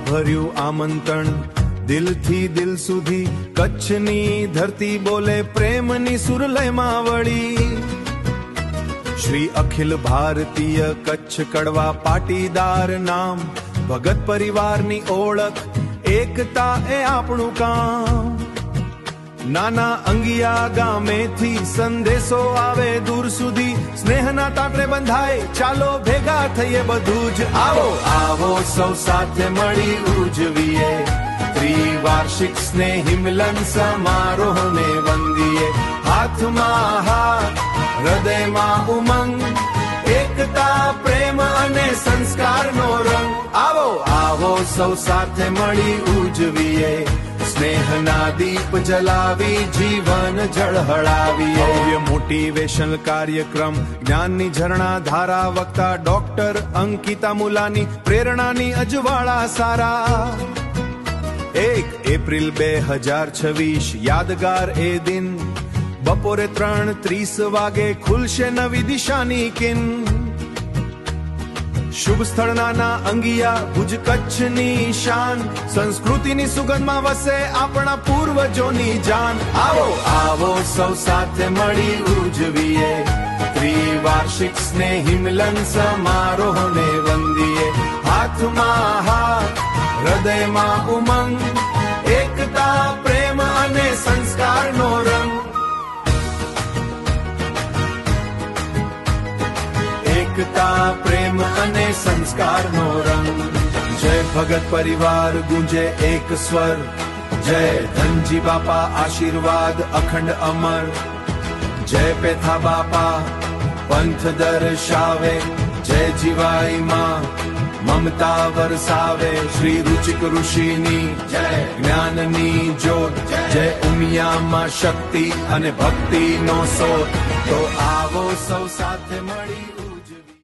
ભર્યું આમંત્રણ દિલથી દિલ સુધી કચ્છની ધરતી બોલે પ્રેમની સુરલયમાં વળી શ્રી અખિલ ભારતીય કચ્છ કડવા પાટીદાર નામ ભગત પરિવારની ઓળખ એકતા એ આપણું કામ નાના અંગિયા ગામેથી સંદેશો આવે દૂર સુધી સ્નેહના તાંતરે બંધાય ચાલો ભેગા થઈએ બધું જ આવો આવો સૌ સાથે મળી ઉજવીએ ત્રિવાર્ષિક સ્નેહી મિલન સમારોહને વંદીએ હાથમાં હાથ હૃદયમાં ઉમંગ એકતા પ્રેમ અને સંસ્કારનો રંગ આવો આવો સૌ સાથે મળી ઉજવીએ સ્નેહના દીપ જલાવી જીવન ઝળહળાવીએ મોટિવેશનલ કાર્યક્રમ જ્ઞાનની ઝરણા ધારા વક્તા ડોક્ટર અંકિતા મુલાની પ્રેરણાની અજવાળા સારા 1 એપ્રિલ 2026 યાદગાર એ દિન બપોરે 3:30 વાગે ખુલશે નવી દિશાની કિન શુભ સ્થળ નાના અંગિયા ભુજ કચ્છની શાન સંસ્કૃતિની સુગંધમાં વસે આપણા પૂર્વજોની જાન આવો આવો સૌ સાથે મળી ઉજવીએ ત્રિવાર્ષિક સ્નેહી મિલન સમારોહને વંદીએ હાથમાં હાથ હૃદયમાં ઉમંગ એકતા પ્રેમ અને સંસ્કારનો રંગ એકતા પ્રેમ અને સંસ્કારનો રંગ જય ભગત પરિવાર ગુંજે એક સ્વર જય ધનજી બાપા આશીર્વાદ અખંડ અમર જય પેથા બાપા પંથ દર્શાવે જય જીવાઈ માં મમતા વરસાવે શ્રી રુચિક ઋષિની જય જ્ઞાનની જ્યોત જય ઉમિયામાં શક્તિ અને ભક્તિનો સોત તો આવો સૌ સાથે મળી